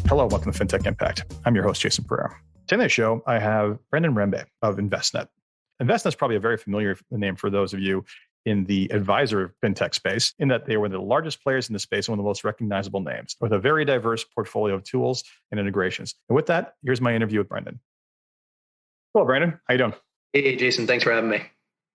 Hello, welcome to Fintech Impact. I'm your host, Jason Pereira. Today's show, I have Brandon Rembe of Envestnet. Envestnet is probably a very familiar name for those of you in the advisor fintech space, in that they were the largest players in the space and one of the most recognizable names, with a very diverse portfolio of tools and integrations. And with that, here's my interview with Brandon. Hello, Brandon. How you doing? Hey, Jason. Thanks for having me.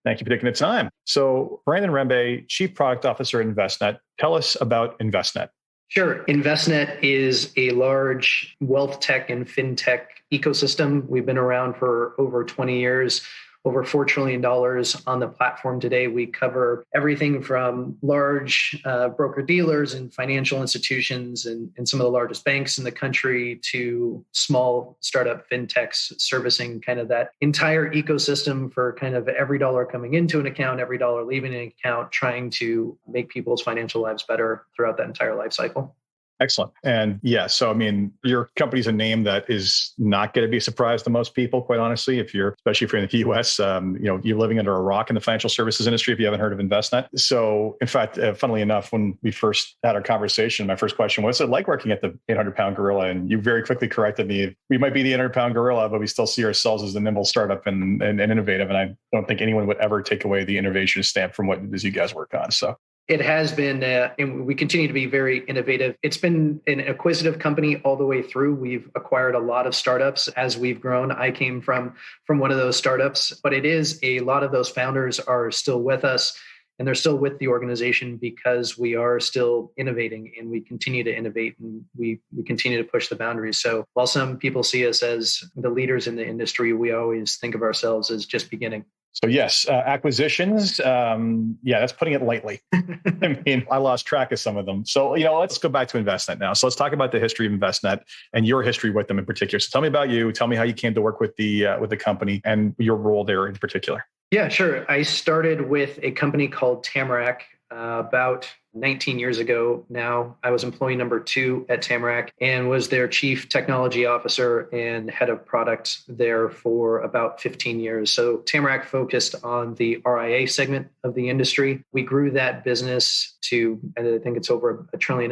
Thank you for taking the time. So, Brandon Rembe, Chief Product Officer at Envestnet. Tell us about Envestnet. Sure. Envestnet is a large wealth tech and fintech ecosystem. We've been around for over 20 years, over $4 trillion on the platform today. We cover everything from large broker-dealers and financial institutions and some of the largest banks in the country to small startup fintechs servicing kind of that entire ecosystem for kind of every dollar coming into an account, every dollar leaving an account, trying to make people's financial lives better throughout that entire life cycle. Excellent. And yeah, so I mean, your company's a name that is not going to be a surprise to most people, quite honestly, especially if you're in the US, you're living under a rock in the financial services industry if you haven't heard of Envestnet. So in fact, funnily enough, when we first had our conversation, my first question was, what's it like working at the 800-pound gorilla? And you very quickly corrected me. We might be the 800-pound gorilla, but we still see ourselves as the nimble startup and innovative. And I don't think anyone would ever take away the innovation stamp from what it is you guys work on. So it has been, and we continue to be very innovative. It's been an acquisitive company all the way through. We've acquired a lot of startups as we've grown. I came from one of those startups, but it is a lot of those founders are still with us, and they're still with the organization because we are still innovating and we continue to innovate and we continue to push the boundaries. So while some people see us as the leaders in the industry, we always think of ourselves as just beginning. So yes, acquisitions. That's putting it lightly. I mean, I lost track of some of them. So, let's go back to Envestnet now. So let's talk about the history of Envestnet and your history with them in particular. So tell me about you. Tell me how you came to work with the company and your role there in particular. Yeah, sure. I started with a company called Tamarack about 19 years ago now. I was employee number 2 at Tamarack and was their chief technology officer and head of product there for about 15 years. So Tamarack focused on the RIA segment of the industry. We grew that business to, I think it's over $1.5 trillion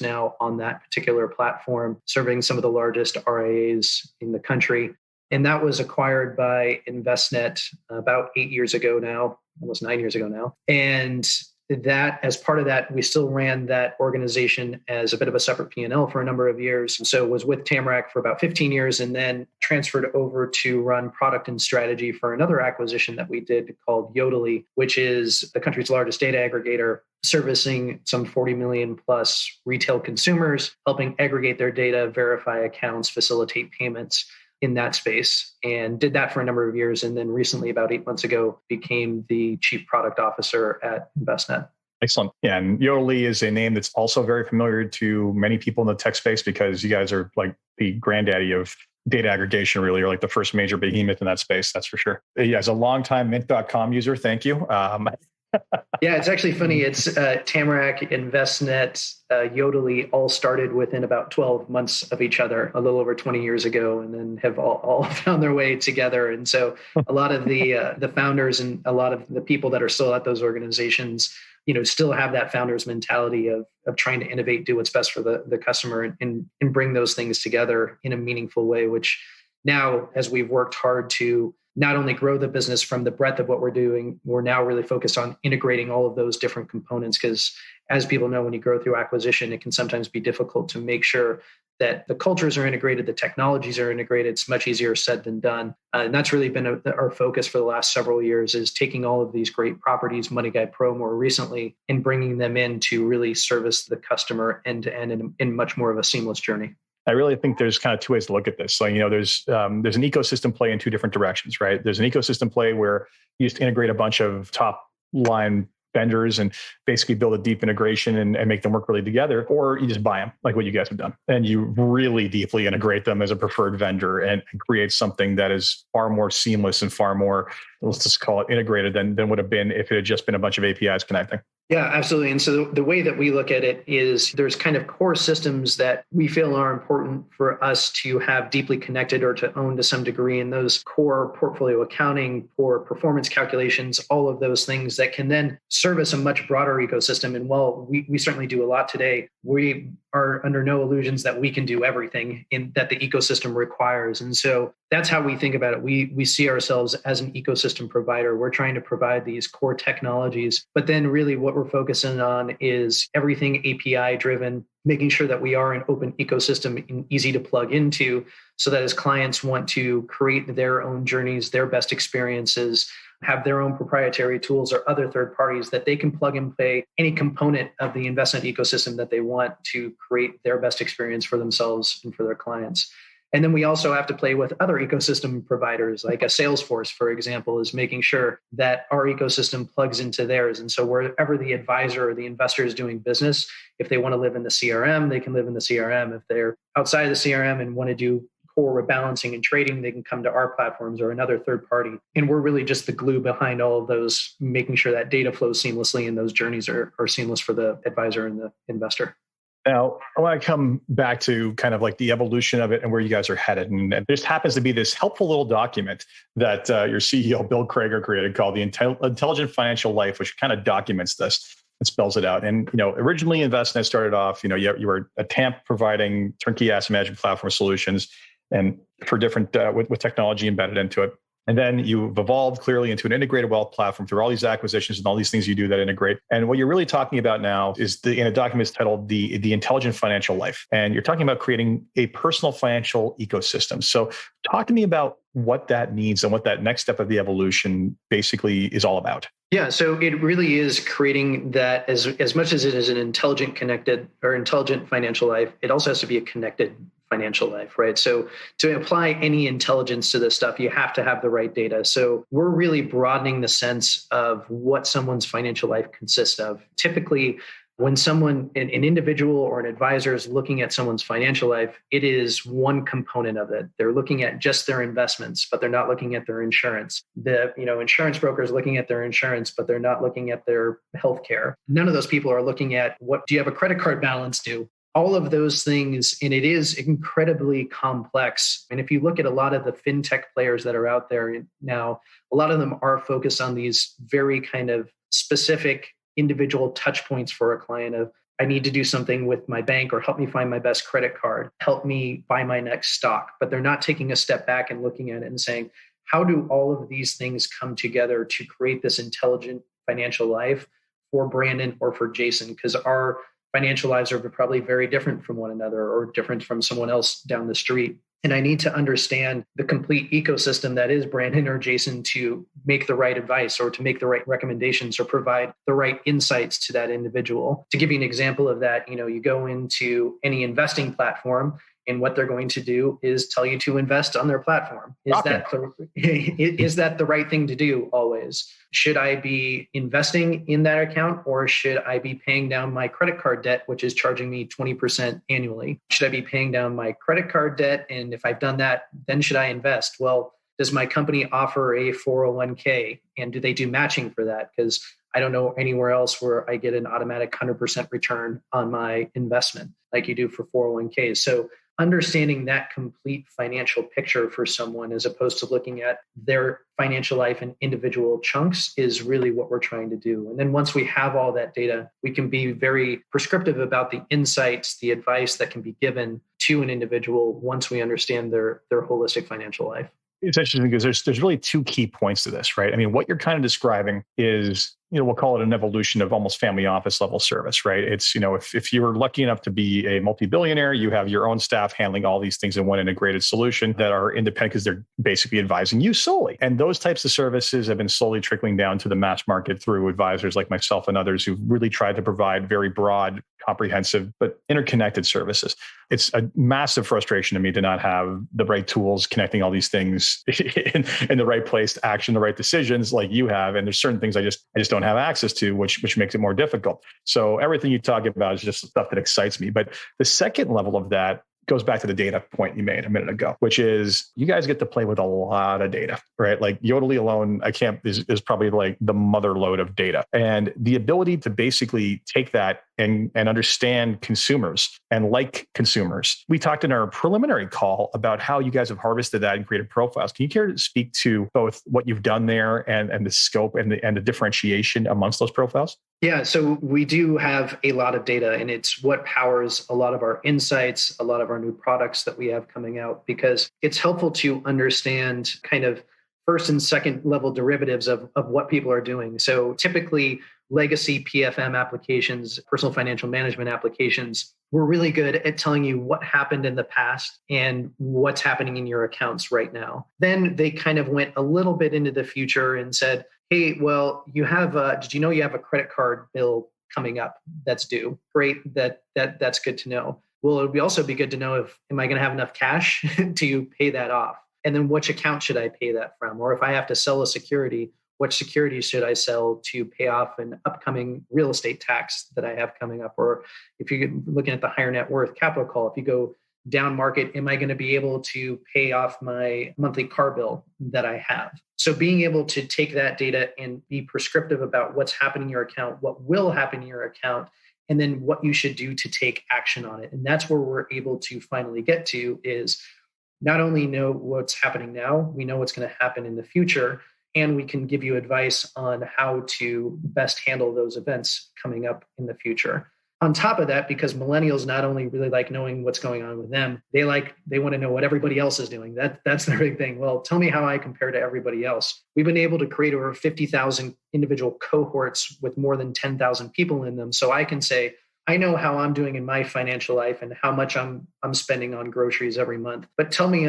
now on that particular platform, serving some of the largest RIAs in the country. And that was acquired by Envestnet about 8 years ago now, almost 9 years ago now. And that, as part of that, we still ran that organization as a bit of a separate P&L for a number of years. So was with Tamarack for about 15 years and then transferred over to run product and strategy for another acquisition that we did called Yodlee, which is the country's largest data aggregator, servicing some 40 million plus retail consumers, helping aggregate their data, verify accounts, facilitate payments in that space, and did that for a number of years. And then recently, about 8 months ago, became the chief product officer at Envestnet. Excellent. Yeah, and Yodlee is a name that's also very familiar to many people in the tech space because you guys are like the granddaddy of data aggregation, really, or like the first major behemoth in that space. That's for sure. Yeah, as a longtime Mint.com user, thank you. Yeah, it's actually funny. It's Tamarack, Envestnet, Yodlee all started within about 12 months of each other, a little over 20 years ago, and then have all found their way together. And so a lot of the founders and a lot of the people that are still at those organizations, still have that founder's mentality of trying to innovate, do what's best for the customer and bring those things together in a meaningful way, which now, as we've worked hard to not only grow the business from the breadth of what we're doing, we're now really focused on integrating all of those different components because, as people know, when you grow through acquisition, it can sometimes be difficult to make sure that the cultures are integrated, the technologies are integrated. It's much easier said than done. And that's really been our focus for the last several years, is taking all of these great properties, MoneyGuide Pro more recently, and bringing them in to really service the customer end to end in much more of a seamless journey. I really think there's kind of two ways to look at this. So, there's an ecosystem play in two different directions, right? There's an ecosystem play where you just integrate a bunch of top line vendors and basically build a deep integration and make them work really together, or you just buy them like what you guys have done. And you really deeply integrate them as a preferred vendor and create something that is far more seamless and far more, let's just call it integrated than would have been if it had just been a bunch of APIs connecting. Yeah, absolutely. And so the way that we look at it is there's kind of core systems that we feel are important for us to have deeply connected or to own to some degree. And those core portfolio accounting, core performance calculations, all of those things that can then service a much broader ecosystem. And while we certainly do a lot today, we are under no illusions that we can do everything that the ecosystem requires. And so that's how we think about it. We see ourselves as an ecosystem provider. We're trying to provide these core technologies, but then really what we're focusing on is everything API driven, making sure that we are an open ecosystem and easy to plug into, so that as clients want to create their own journeys, their best experiences, have their own proprietary tools or other third parties, that they can plug and play any component of the Envestnet ecosystem that they want to create their best experience for themselves and for their clients. And then we also have to play with other ecosystem providers, like a Salesforce, for example, is making sure that our ecosystem plugs into theirs. And so wherever the advisor or the investor is doing business, if they want to live in the CRM, they can live in the CRM. If they're outside of the CRM and want to do core rebalancing and trading, they can come to our platforms or another third party. And we're really just the glue behind all of those, making sure that data flows seamlessly and those journeys are seamless for the advisor and the investor. Now, I want to come back to kind of like the evolution of it and where you guys are headed. And there just happens to be this helpful little document that your CEO, Bill Krager, created called the Intelligent Financial Life, which kind of documents this and spells it out. And, originally Envestnet started off, you were a TAMP providing turnkey asset management platform solutions and for different, with technology embedded into it. And then you've evolved clearly into an integrated wealth platform through all these acquisitions and all these things you do that integrate. And what you're really talking about now is in a document titled the Intelligent Financial Life. And you're talking about creating a personal financial ecosystem. So talk to me about what that means and what that next step of the evolution basically is all about. Yeah, so it really is creating that as much as it is an intelligent, connected or intelligent financial life, it also has to be a connected financial life, right? So to apply any intelligence to this stuff, you have to have the right data. So we're really broadening the sense of what someone's financial life consists of. Typically, when someone, an individual or an advisor is looking at someone's financial life, it is one component of it. They're looking at just their investments, but they're not looking at their insurance. The insurance broker is looking at their insurance, but they're not looking at their healthcare. None of those people are looking at what do you have a credit card balance due? All of those things, and it is incredibly complex. And if you look at a lot of the fintech players that are out there now, a lot of them are focused on these very kind of specific individual touch points for a client of, I need to do something with my bank or help me find my best credit card, help me buy my next stock. But they're not taking a step back and looking at it and saying, how do all of these things come together to create this intelligent financial life for Brandon or for Jason? Because our financial lives are probably very different from one another or different from someone else down the street. And I need to understand the complete ecosystem that is Brandon or Jason to make the right advice or to make the right recommendations or provide the right insights to that individual. To give you an example of that, you go into any investing platform and what they're going to do is tell you to invest on their platform. Is that the right thing to do always? Should I be investing in that account or should I be paying down my credit card debt, which is charging me 20% annually? Should I be paying down my credit card debt? And if I've done that, then should I invest? Well, does my company offer a 401k and do they do matching for that? Because I don't know anywhere else where I get an automatic 100% return on my investment like you do for 401ks. So understanding that complete financial picture for someone as opposed to looking at their financial life in individual chunks is really what we're trying to do. And then once we have all that data, we can be very prescriptive about the insights, the advice that can be given to an individual once we understand their holistic financial life. It's interesting because there's really two key points to this, right? I mean, what you're kind of describing is, we'll call it an evolution of almost family office level service, right? It's, if you're lucky enough to be a multi-billionaire, you have your own staff handling all these things in one integrated solution that are independent because they're basically advising you solely. And those types of services have been slowly trickling down to the mass market through advisors like myself and others who've really tried to provide very broad, comprehensive, but interconnected services. It's a massive frustration to me to not have the right tools connecting all these things in the right place to action the right decisions like you have. And there's certain things I just don't have access to, which makes it more difficult. So everything you talk about is just stuff that excites me. But the second level of that goes back to the data point you made a minute ago, which is you guys get to play with a lot of data, right? Like Yodlee alone, is probably like the mother lode of data. And the ability to basically take that and understand consumers and like consumers. We talked in our preliminary call about how you guys have harvested that and created profiles. Can you care to speak to both what you've done there and the scope and the differentiation amongst those profiles? Yeah, so we do have a lot of data, and it's what powers a lot of our insights, a lot of our new products that we have coming out, because it's helpful to understand kind of first and second level derivatives of what people are doing. So typically, legacy PFM applications, personal financial management applications, were really good at telling you what happened in the past and what's happening in your accounts right now. Then they kind of went a little bit into the future and said, hey, well, you have did you know you have a credit card bill coming up that's due? Great, that's good to know. Well, it would also be good to know if, am I going to have enough cash to pay that off? And then which account should I pay that from? Or if I have to sell a security, which securities should I sell to pay off an upcoming real estate tax that I have coming up? Or if you're looking at the higher net worth capital call, if you go down market, am I going to be able to pay off my monthly car bill that I have? So being able to take that data and be prescriptive about what's happening in your account, what will happen in your account, and then what you should do to take action on it. And that's where we're able to finally get to, is not only know what's happening now, we know what's going to happen in the future, and we can give you advice on how to best handle those events coming up in the future. On top of that, because millennials not only really like knowing what's going on with them, they want to know what everybody else is doing. That's their big thing. Well, tell me how I compare to everybody else. We've been able to create over 50,000 individual cohorts with more than 10,000 people in them. So I can say, I know how I'm doing in my financial life and how much I'm spending on groceries every month. But tell me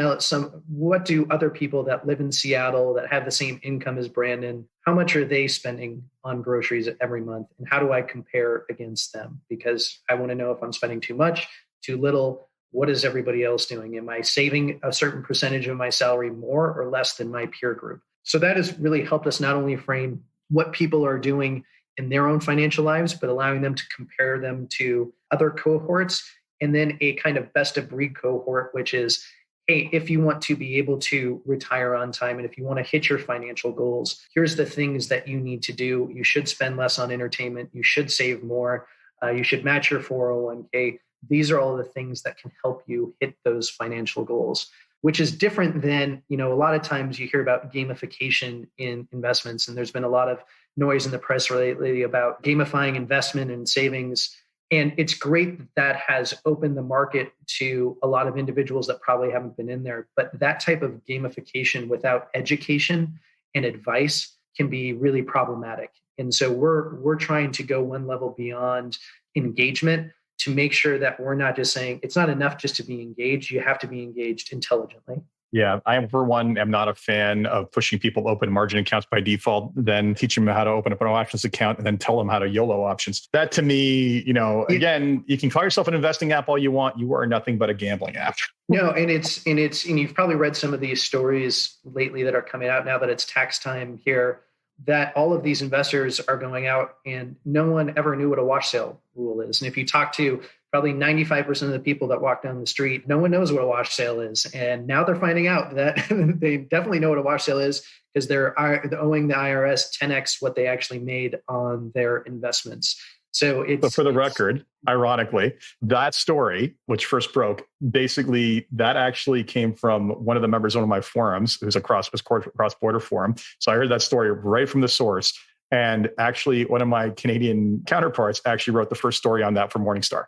what do other people that live in Seattle that have the same income as Brandon, how much are they spending on groceries every month? And how do I compare against them? Because I want to know if I'm spending too much, too little. What is everybody else doing? Am I saving a certain percentage of my salary more or less than my peer group? So that has really helped us not only frame what people are doing in their own financial lives, but allowing them to compare them to other cohorts, and then a kind of best of breed cohort, which is, hey, if you want to be able to retire on time and if you want to hit your financial goals, here's the things that you need to do. You should spend less on entertainment. You should save more. You should match your 401k. These are all the things that can help you hit those financial goals, which is different than, a lot of times you hear about gamification in investments, and there's been a lot of noise in the press lately about gamifying investment and savings. And it's great that has opened the market to a lot of individuals that probably haven't been in there. But that type of gamification without education and advice can be really problematic. And so we're trying to go one level beyond engagement to make sure that we're not just saying it's not enough just to be engaged. You have to be engaged intelligently. Yeah, I, for one, am not a fan of pushing people to open margin accounts by default, then teach them how to open up an options account and then tell them how to YOLO options. That to me, again, you can call yourself an investing app all you want. You are nothing but a gambling app. No, and you've probably read some of these stories lately that are coming out now that it's tax time here, that all of these investors are going out and no one ever knew what a wash sale rule is. And if you talk to probably 95% of the people that walk down the street, no one knows what a wash sale is. And now they're finding out that they definitely know what a wash sale is because they're owing the IRS 10x what they actually made on their investments. So for the record, ironically, that story, which first broke, basically that actually came from one of the members of one of my forums. It was a cross-border forum. So I heard that story right from the source. And actually, one of my Canadian counterparts actually wrote the first story on that for Morningstar.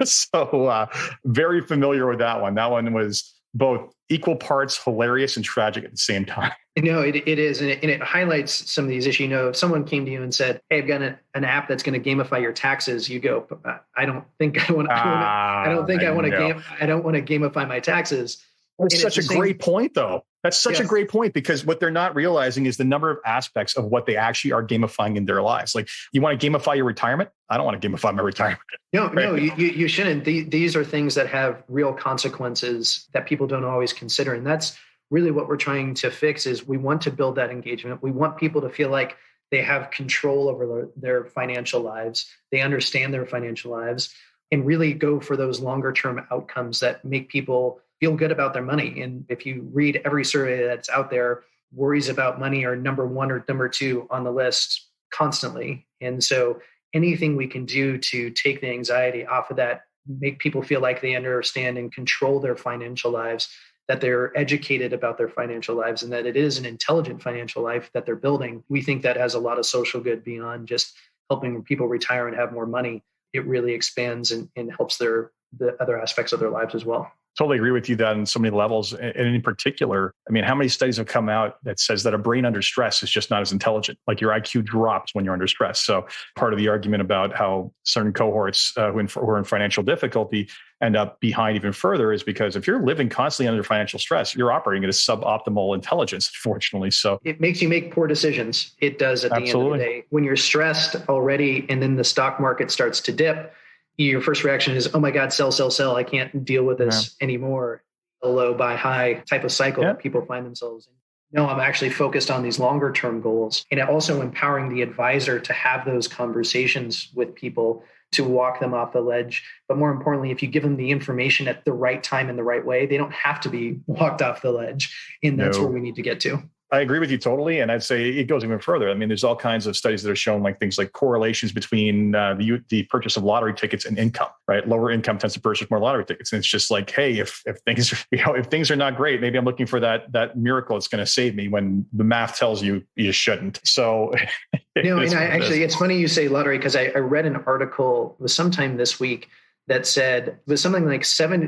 So very familiar with that one. That one was both equal parts hilarious and tragic at the same time. No, it is. And it highlights some of these issues. If someone came to you and said, hey, I've got an app that's going to gamify your taxes, you go, I don't think I want to gamify my taxes. That's such a great point, though. That's such a great point, because what they're not realizing is the number of aspects of what they actually are gamifying in their lives. Like, you want to gamify your retirement? I don't want to gamify my retirement. No, you shouldn't. These are things that have real consequences that people don't always consider. And that's really what we're trying to fix. Is we want to build that engagement. We want people to feel like they have control over their financial lives. They understand their financial lives and really go for those longer term outcomes that make people feel good about their money. And if you read every survey that's out there, worries about money are number one or number two on the list constantly. And so anything we can do to take the anxiety off of that, make people feel like they understand and control their financial lives, that they're educated about their financial lives, and that it is an intelligent financial life that they're building. We think that has a lot of social good beyond just helping people retire and have more money. It really expands and helps the other aspects of their lives as well. Totally agree with you that on so many levels. And in particular, I mean, how many studies have come out that says that a brain under stress is just not as intelligent? Like your IQ drops when you're under stress. So part of the argument about how certain cohorts who are in financial difficulty end up behind even further is because if you're living constantly under financial stress, you're operating at a suboptimal intelligence, unfortunately. So it makes you make poor decisions. It does at the end of the day. When you're stressed already and then the stock market starts to dip, your first reaction is, oh my God, sell, sell, sell. I can't deal with this anymore. A low buy high type of cycle that people find themselves in. No, I'm actually focused on these longer term goals, and also empowering the advisor to have those conversations with people to walk them off the ledge. But more importantly, if you give them the information at the right time in the right way, they don't have to be walked off the ledge. And that's where we need to get to. I agree with you totally. And I'd say it goes even further. I mean, there's all kinds of studies that are showing like things like correlations between the purchase of lottery tickets and income, right? Lower income tends to purchase more lottery tickets. And it's just like, hey, if things are, if things are not great, maybe I'm looking for that miracle that's going to save me when the math tells you you shouldn't. So it's funny you say lottery, because I read an article, it was sometime this week, that said it was something like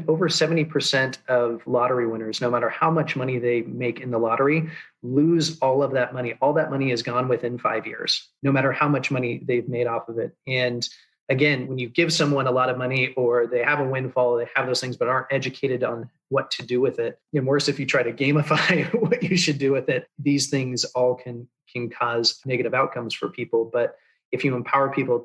over 70% of lottery winners, no matter how much money they make in the lottery, lose all of that money. All that money is gone within 5 years, no matter how much money they've made off of it. And again, when you give someone a lot of money or they have a windfall, they have those things, but aren't educated on what to do with it. And worse, if you try to gamify what you should do with it, these things all can cause negative outcomes for people. But if you empower people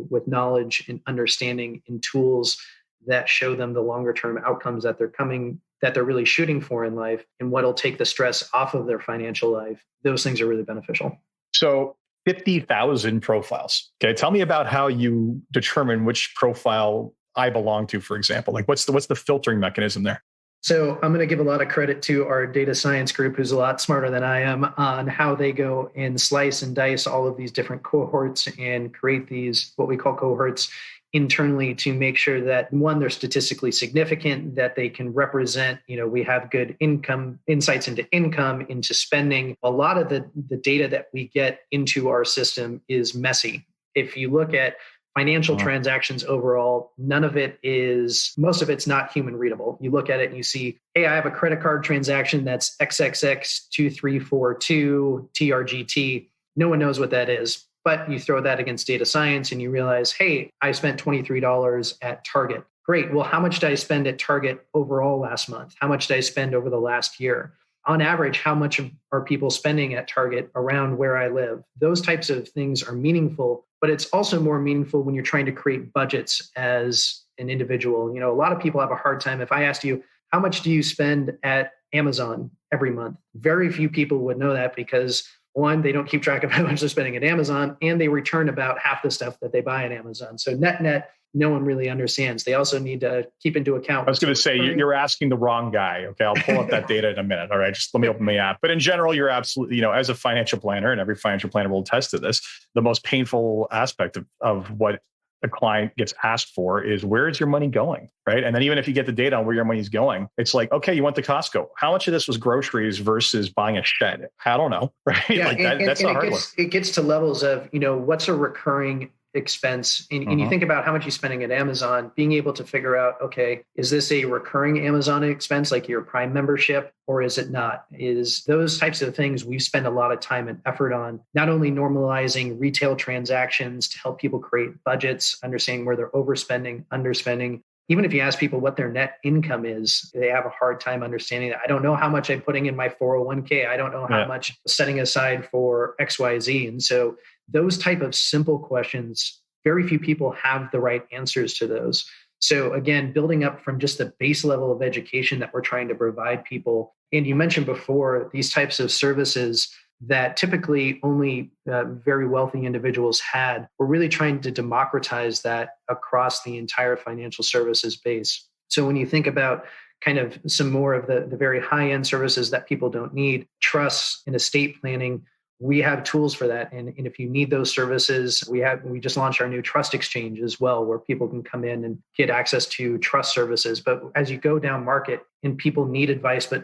with knowledge and understanding and tools that show them the longer term outcomes that they're really shooting for in life and what'll take the stress off of their financial life, those things are really beneficial. So 50,000 profiles. Okay. Tell me about how you determine which profile I belong to, for example. Like what's the filtering mechanism there? So I'm going to give a lot of credit to our data science group, who's a lot smarter than I am, on how they go and slice and dice all of these different cohorts and create these, what we call cohorts, internally to make sure that, one, they're statistically significant, that they can represent, we have good insights into income, into spending. A lot of the data that we get into our system is messy. If you look at financial transactions overall, most of it's not human readable. You look at it and you see, hey, I have a credit card transaction that's XXX2342 TRGT. No one knows what that is. But you throw that against data science and you realize, hey, I spent $23 at Target. Great. Well, how much did I spend at Target overall last month? How much did I spend over the last year? On average, how much are people spending at Target around where I live? Those types of things are meaningful, but it's also more meaningful when you're trying to create budgets as an individual. A lot of people have a hard time. If I asked you, how much do you spend at Amazon every month? Very few people would know that because, one, they don't keep track of how much they're spending at Amazon, and they return about half the stuff that they buy at Amazon. So net, no one really understands. They also need to keep into account. I was going to say, you're asking the wrong guy. Okay, I'll pull up that data in a minute. All right, just let me open my app. But in general, you're absolutely, as a financial planner, and every financial planner will attest to this, the most painful aspect of what a client gets asked for is, where is your money going, right? And then even if you get the data on where your money's going, it's like, okay, you went to Costco. How much of this was groceries versus buying a shed? I don't know, right? Yeah, that's the hard one. It gets to levels of, what's a recurring expense, and you think about how much you're spending at Amazon, being able to figure out, okay, is this a recurring Amazon expense like your Prime membership, or is it not? Is those types of things we spend a lot of time and effort on, not only normalizing retail transactions to help people create budgets, understanding where they're overspending, underspending. Even if you ask people what their net income is, they have a hard time understanding that. I don't know how much I'm putting in my 401k. I don't know how much setting aside for XYZ. And so those type of simple questions, very few people have the right answers to those. So again, building up from just the base level of education that we're trying to provide people. And you mentioned before, these types of services that typically only very wealthy individuals had. We're really trying to democratize that across the entire financial services base. So when you think about kind of some more of the very high-end services that people don't need, trusts and estate planning, we have tools for that. And if you need those services, we just launched our new trust exchange as well, where people can come in and get access to trust services. But as you go down market and people need advice, but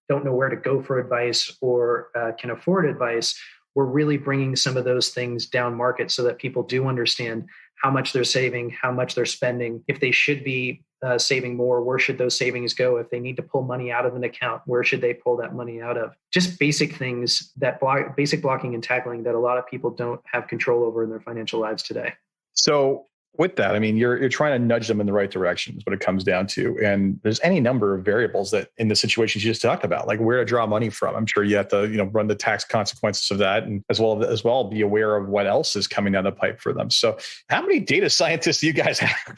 don't know where to go for advice or can afford advice, we're really bringing some of those things down market so that people do understand how much they're saving, how much they're spending. If they should be saving more, where should those savings go? If they need to pull money out of an account, where should they pull that money out of? Just basic things basic blocking and tackling that a lot of people don't have control over in their financial lives today. So with that, I mean, you're trying to nudge them in the right direction is what it comes down to. And there's any number of variables that in the situations you just talked about, like where to draw money from. I'm sure you have to, run the tax consequences of that, and as well be aware of what else is coming down the pipe for them. So how many data scientists do you guys have?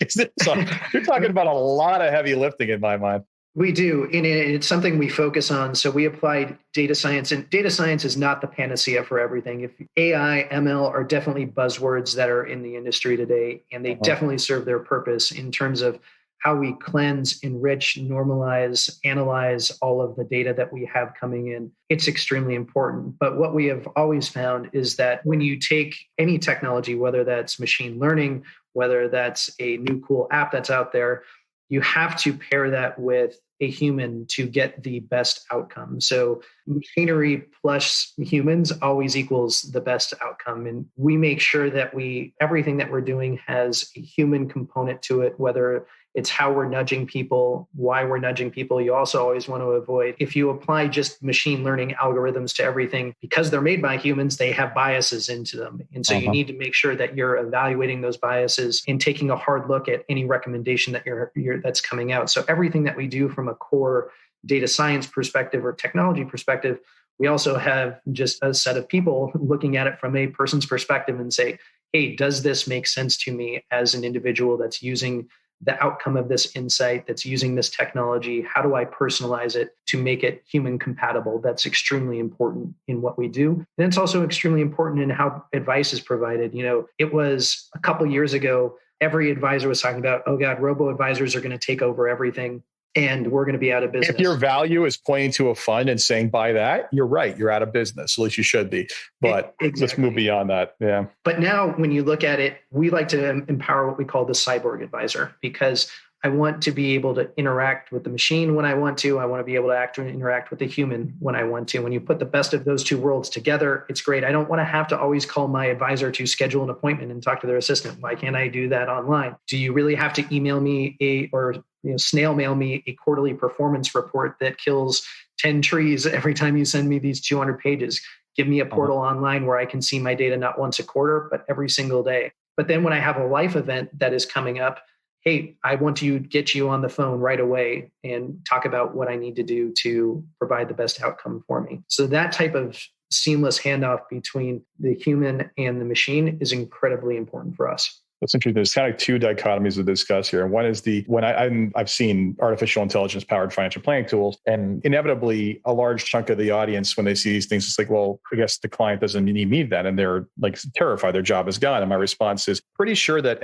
You're talking about a lot of heavy lifting in my mind. We do, and it's something we focus on. So we applied data science, and data science is not the panacea for everything. If AI, ML are definitely buzzwords that are in the industry today, and they definitely serve their purpose in terms of how we cleanse, enrich, normalize, analyze all of the data that we have coming in. It's extremely important. But what we have always found is that when you take any technology, whether that's machine learning, whether that's a new cool app that's out there, you have to pair that with a human to get the best outcome. So machinery plus humans always equals the best outcome. And we make sure that everything that we're doing has a human component to it, whether it's how we're nudging people, why we're nudging people. You also always want to avoid, if you apply just machine learning algorithms to everything, because they're made by humans, they have biases into them. And so you need to make sure that you're evaluating those biases and taking a hard look at any recommendation that that's coming out. So everything that we do from a core data science perspective or technology perspective, we also have just a set of people looking at it from a person's perspective and say, hey, does this make sense to me as an individual that's using the outcome of this insight, that's using this technology? How do I personalize it to make it human compatible? That's extremely important in what we do. And it's also extremely important in how advice is provided. It was a couple of years ago, every advisor was talking about, oh God, robo-advisors are going to take over everything and we're going to be out of business. If your value is pointing to a fund and saying, buy that, you're right. You're out of business. At least you should be. But Let's move beyond that. Yeah. But now when you look at it, we like to empower what we call the cyborg advisor, because I want to be able to interact with the machine when I want to. I want to be able to interact with the human when I want to. When you put the best of those two worlds together, it's great. I don't want to have to always call my advisor to schedule an appointment and talk to their assistant. Why can't I do that online? Do you really have to email me or snail mail me a quarterly performance report that kills 10 trees every time you send me these 200 pages? Give me a portal online where I can see my data not once a quarter, but every single day. But then when I have a life event that is coming up, hey, I want to get you on the phone right away and talk about what I need to do to provide the best outcome for me. So that type of seamless handoff between the human and the machine is incredibly important for us. That's interesting. There's kind of two dichotomies to discuss here. And one is I've seen artificial intelligence powered financial planning tools, and inevitably a large chunk of the audience, when they see these things, it's like, well, I guess the client doesn't need me then. And they're like terrified their job is gone. And my response is pretty sure that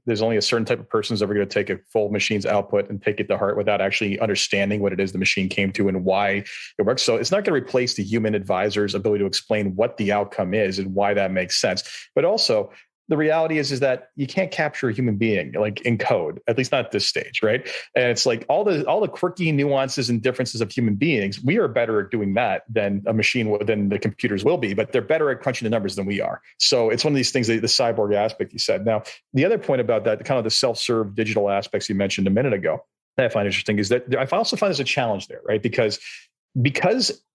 there's only a certain type of person who's ever going to take a full machine's output and take it to heart without actually understanding what it is the machine came to and why it works. So it's not going to replace the human advisor's ability to explain what the outcome is and why that makes sense. But also, the reality is that you can't capture a human being like in code, at least not at this stage, right? And it's like all the quirky nuances and differences of human beings. We are better at doing that than a machine, than the computers will be, but they're better at crunching the numbers than we are. So it's one of these things, the cyborg aspect you said. Now, the other point about that, kind of the self-serve digital aspects you mentioned a minute ago, that I find interesting is that I also find there's a challenge there, right? Because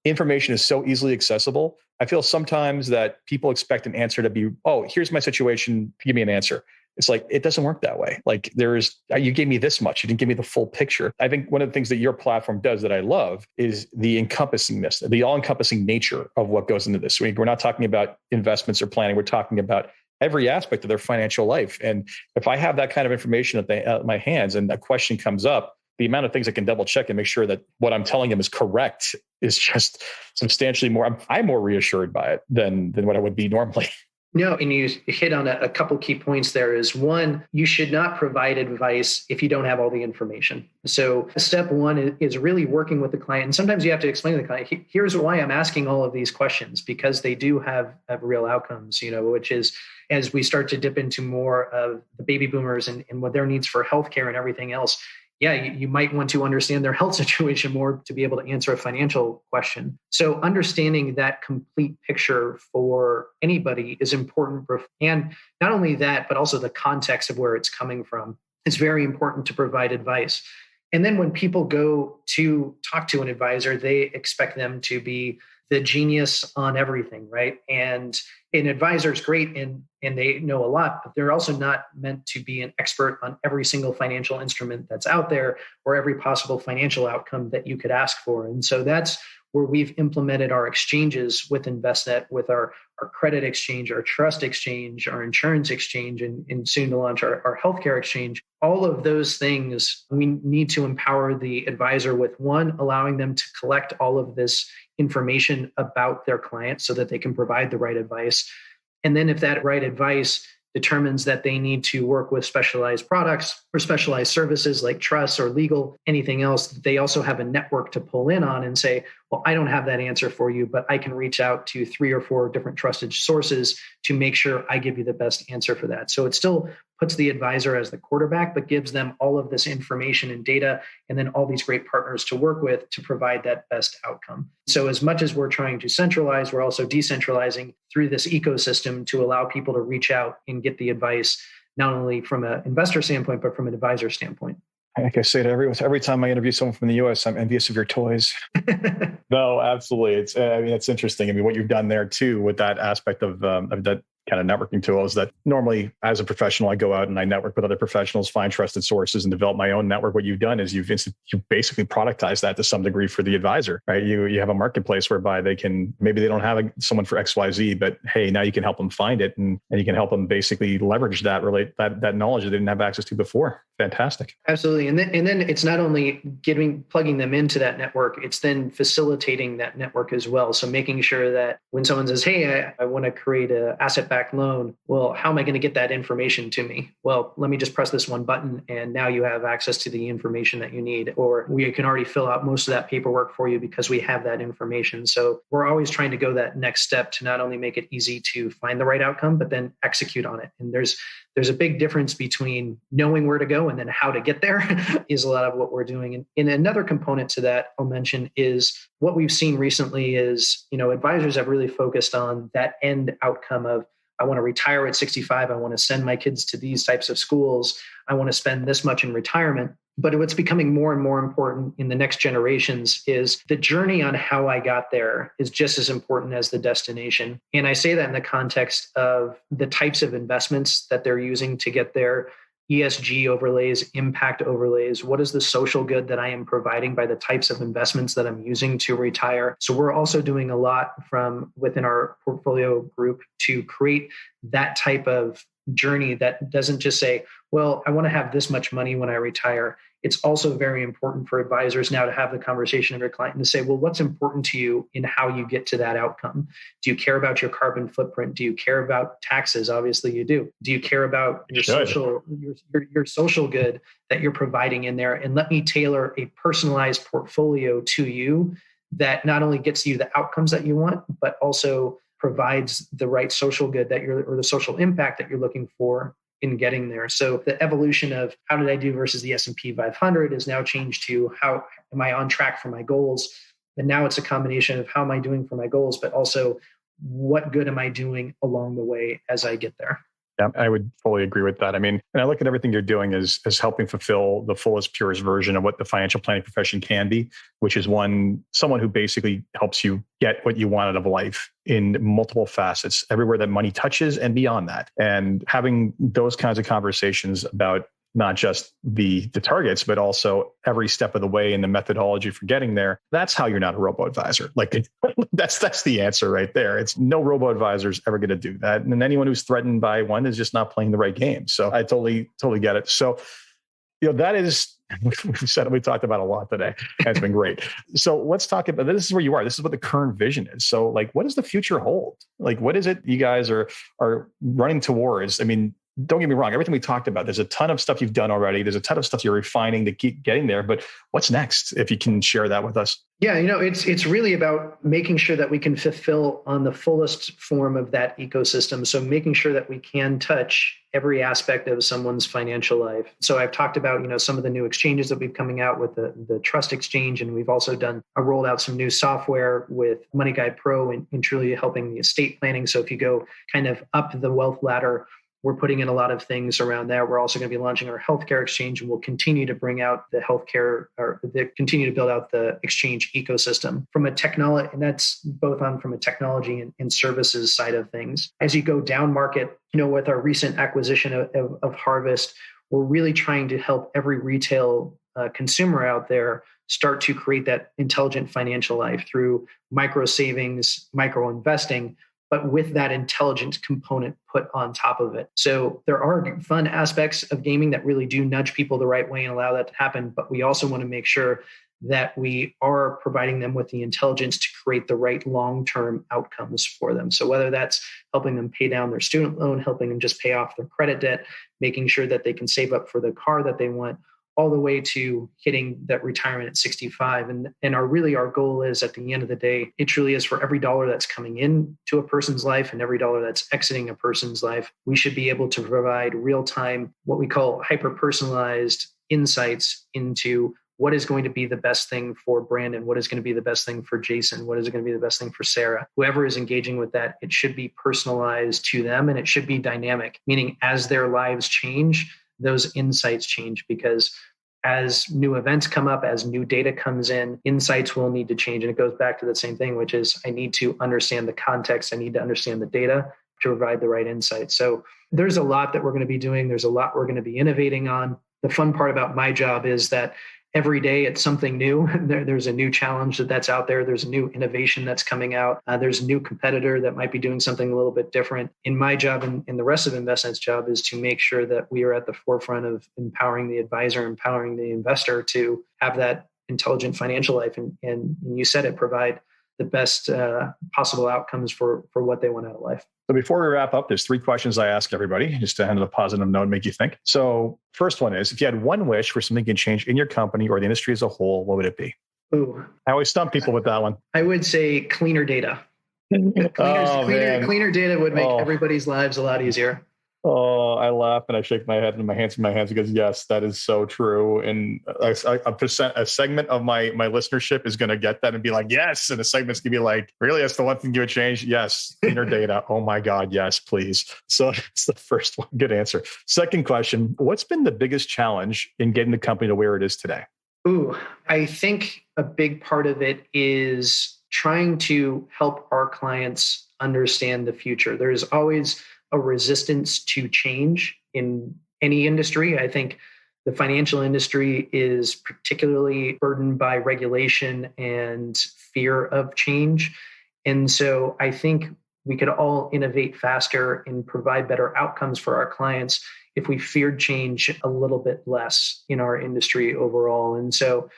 information is so easily accessible, I feel sometimes that people expect an answer to be, oh, here's my situation, give me an answer. It's like, it doesn't work that way. Like you gave me this much, you didn't give me the full picture. I think one of the things that your platform does that I love is the encompassingness, the all-encompassing nature of what goes into this. We're not talking about investments or planning. We're talking about every aspect of their financial life. And if I have that kind of information at my hands and a question comes up, the amount of things I can double check and make sure that what I'm telling them is correct is just substantially more. I'm more reassured by it than what I would be normally. No, and you hit on a couple key points there is one, you should not provide advice if you don't have all the information. So step one is really working with the client. And sometimes you have to explain to the client, here's why I'm asking all of these questions, because they do have real outcomes, which is as we start to dip into more of the baby boomers and what their needs for healthcare and everything else. Yeah, you might want to understand their health situation more to be able to answer a financial question. So understanding that complete picture for anybody is important. And not only that, but also the context of where it's coming from. It's very important to provide advice. And then when people go to talk to an advisor, they expect them to be the genius on everything, right? And an advisor is great and they know a lot, but they're also not meant to be an expert on every single financial instrument that's out there or every possible financial outcome that you could ask for. And so that's where we've implemented our exchanges with Envestnet, with our credit exchange, our trust exchange, our insurance exchange, and soon to launch our healthcare exchange. All of those things, we need to empower the advisor with one, allowing them to collect all of this information about their client so that they can provide the right advice. And then if that right advice determines that they need to work with specialized products or specialized services like trust or legal, anything else, they also have a network to pull in on and say, well, I don't have that answer for you, but I can reach out to 3 or 4 different trusted sources to make sure I give you the best answer for that. So it still puts the advisor as the quarterback, but gives them all of this information and data, and then all these great partners to work with to provide that best outcome. So as much as we're trying to centralize, we're also decentralizing through this ecosystem to allow people to reach out and get the advice, not only from an investor standpoint, but from an advisor standpoint. Like I say to every time I interview someone from the U.S., I'm envious of your toys. No, absolutely. It's interesting. I mean, what you've done there too with that aspect of that kind of networking tools that normally as a professional, I go out and I network with other professionals, find trusted sources and develop my own network. What you've done is you basically productize that to some degree for the advisor, right? You have a marketplace whereby maybe they don't have someone for XYZ, but hey, now you can help them find it and you can help them basically leverage that knowledge that they didn't have access to before. Fantastic. Absolutely. And then it's not only plugging them into that network, it's then facilitating that network as well. So making sure that when someone says, hey, I want to create an asset-backed loan, well, how am I going to get that information to me? Well, let me just press this one button and now you have access to the information that you need, or we can already fill out most of that paperwork for you because we have that information. So we're always trying to go that next step to not only make it easy to find the right outcome, but then execute on it. And there's a big difference between knowing where to go and then how to get there is a lot of what we're doing. And another component to that I'll mention is what we've seen recently is, advisors have really focused on that end outcome of, I want to retire at 65. I want to send my kids to these types of schools. I want to spend this much in retirement. But what's becoming more and more important in the next generations is the journey on how I got there is just as important as the destination. And I say that in the context of the types of investments that they're using to get there. ESG overlays, impact overlays. What is the social good that I am providing by the types of investments that I'm using to retire? So we're also doing a lot from within our portfolio group to create that type of journey that doesn't just say, well, I want to have this much money when I retire. It's also very important for advisors now to have the conversation with your client and to say, well, what's important to you in how you get to that outcome? Do you care about your carbon footprint? Do you care about taxes? Obviously you do. Do you care about your social good that you're providing in there? And let me tailor a personalized portfolio to you that not only gets you the outcomes that you want, but also provides the right social good or the social impact that you're looking for in getting there. So the evolution of how did I do versus the S&P 500 is now changed to how am I on track for my goals? And now it's a combination of how am I doing for my goals, but also what good am I doing along the way as I get there? Yeah, I would fully agree with that. I mean, and I look at everything you're doing as helping fulfill the fullest, purest version of what the financial planning profession can be, which is someone who basically helps you get what you want out of life in multiple facets, everywhere that money touches and beyond that. And having those kinds of conversations about not just the targets, but also every step of the way and the methodology for getting there. That's how you're not a robo-advisor. Like that's the answer right there. It's no robo-advisor is ever going to do that. And anyone who's threatened by one is just not playing the right game. So I totally get it. So That is, we talked about a lot today. It's been great. So let's talk about, this is where you are. This is what the current vision is. So like, what does the future hold? Like, what is it you guys are running towards? I mean, don't get me wrong. Everything we talked about, there's a ton of stuff you've done already. There's a ton of stuff you're refining to keep getting there. But what's next? If you can share that with us. Yeah, it's really about making sure that we can fulfill on the fullest form of that ecosystem. So making sure that we can touch every aspect of someone's financial life. So I've talked about, some of the new exchanges that we've coming out with the Trust Exchange, and we've also rolled out some new software with Money Guide Pro and truly helping the estate planning. So if you go kind of up the wealth ladder, we're putting in a lot of things around that. We're also going to be launching our healthcare exchange, and we'll continue to bring out the healthcare, continue to build out the exchange ecosystem from a technology, and that's both from a technology and services side of things. As you go down market, with our recent acquisition of Harvest, we're really trying to help every retail consumer out there start to create that intelligent financial life through micro savings, micro investing, but with that intelligence component put on top of it. So there are fun aspects of gaming that really do nudge people the right way and allow that to happen. But we also want to make sure that we are providing them with the intelligence to create the right long-term outcomes for them. So whether that's helping them pay down their student loan, helping them just pay off their credit debt, making sure that they can save up for the car that they want, all the way to hitting that retirement at 65. And our goal is, at the end of the day, it truly is for every dollar that's coming in to a person's life and every dollar that's exiting a person's life, we should be able to provide real-time, what we call hyper-personalized insights into what is going to be the best thing for Brandon, what is going to be the best thing for Jason, what is going to be the best thing for Sarah. Whoever is engaging with that, it should be personalized to them, and it should be dynamic, meaning as their lives change, those insights change, because as new events come up, as new data comes in, insights will need to change. And it goes back to the same thing, which is I need to understand the context. I need to understand the data to provide the right insights. So there's a lot that we're going to be doing. There's a lot we're going to be innovating on. The fun part about my job is that every day it's something new. There's a new challenge that's out there. There's a new innovation that's coming out. There's a new competitor that might be doing something a little bit different. In my job and the rest of Envestnet's job is to make sure that we are at the forefront of empowering the advisor, empowering the investor to have that intelligent financial life. And you said it, provide the best possible outcomes for what they want out of life. So before we wrap up, there's 3 questions I ask everybody, just to end on a positive note and make you think. So first one is, if you had one wish for something can change in your company or the industry as a whole, what would it be? Ooh. I always stump people with that one. I would say cleaner data. Cleaner data would make everybody's lives a lot easier. Oh, I laugh and I shake my head and my hands in my hands because yes, that is so true. And a segment of my listenership is going to get that and be like, yes. And the segment's going to be like, really? That's the one thing you would change? Yes. Cleaner data. Oh my God. Yes, please. So it's the first one. Good answer. Second question. What's been the biggest challenge in getting the company to where it is today? Ooh, I think a big part of it is trying to help our clients understand the future. There's always a resistance to change in any industry. I think the financial industry is particularly burdened by regulation and fear of change. And so I think we could all innovate faster and provide better outcomes for our clients if we feared change a little bit less in our industry overall. And so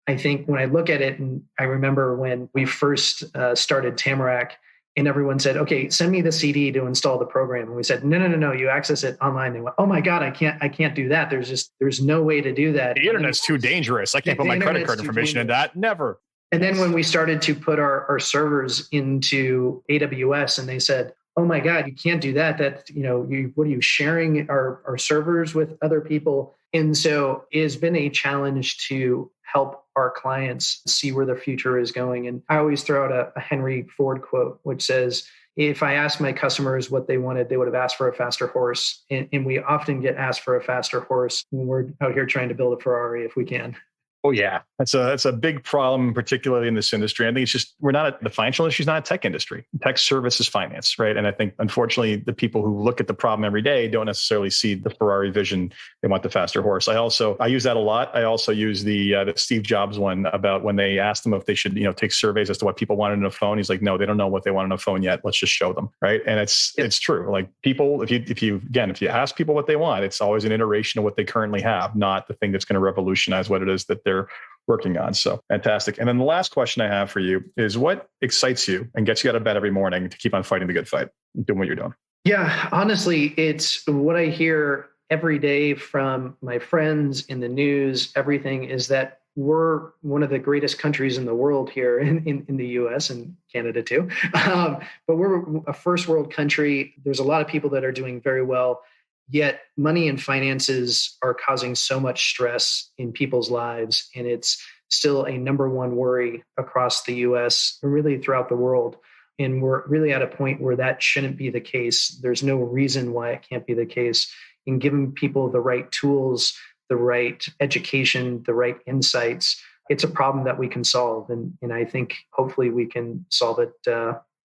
I think when I look at it, and I remember when we first started Tamarack, and everyone said, okay, send me the CD to install the program. And we said, no, you access it online. They went, oh my God, I can't do that. There's no way to do that. The internet's too dangerous. I can't put my credit card information in that. Never. And then when we started to put our servers into AWS, and they said, oh my God, you can't do that. What are you sharing our servers with other people? And so it has been a challenge to help our clients see where the future is going. And I always throw out a Henry Ford quote, which says, if I asked my customers what they wanted, they would have asked for a faster horse. And we often get asked for a faster horse when we're out here trying to build a Ferrari if we can. Oh yeah, that's a big problem, particularly in this industry. I think it's just the financial industry is not a tech industry. Tech service is finance, right? And I think unfortunately, the people who look at the problem every day don't necessarily see the Ferrari vision. They want the faster horse. I use that a lot. I also use the Steve Jobs one about when they asked him if they should take surveys as to what people wanted in a phone. He's like, no, they don't know what they want in a phone yet. Let's just show them, right? And it's true. Like people, if you ask people what they want, it's always an iteration of what they currently have, not the thing that's going to revolutionize what it is that they're working on. So fantastic. And then the last question I have for you is, what excites you and gets you out of bed every morning to keep on fighting the good fight, doing what you're doing? Yeah, honestly, it's what I hear every day from my friends in the news. Everything is that we're one of the greatest countries in the world here in the US and Canada too. But we're a first world country. There's a lot of people that are doing very well. Yet money and finances are causing so much stress in people's lives. And it's still a number one worry across the US and really throughout the world. And we're really at a point where that shouldn't be the case. There's no reason why it can't be the case. In giving people the right tools, the right education, the right insights, it's a problem that we can solve. And I think hopefully we can solve it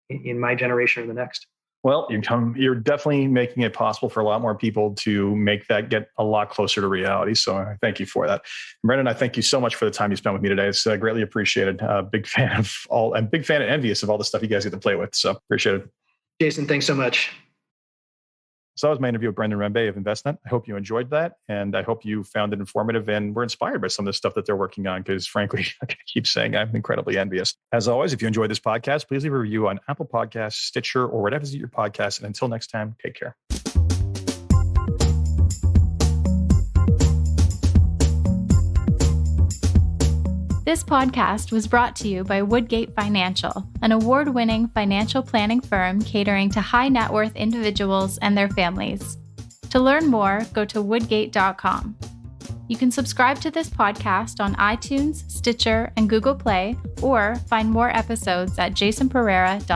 in my generation or the next. Well, you're definitely making it possible for a lot more people to make that get a lot closer to reality. So I thank you for that. Brandon, I thank you so much for the time you spent with me today. It's greatly appreciated. Big fan of all, and big fan and envious of all the stuff you guys get to play with. So appreciate it. Jason, thanks so much. So that was my interview with Brandon Rembe of Envestnet. I hope you enjoyed that. And I hope you found it informative and were inspired by some of the stuff that they're working on. Because frankly, I keep saying I'm incredibly envious. As always, if you enjoyed this podcast, please leave a review on Apple Podcasts, Stitcher, or whatever is your podcast. And until next time, take care. This podcast was brought to you by Woodgate Financial, an award-winning financial planning firm catering to high net worth individuals and their families. To learn more, go to woodgate.com. You can subscribe to this podcast on iTunes, Stitcher, and Google Play, or find more episodes at jasonpereira.com.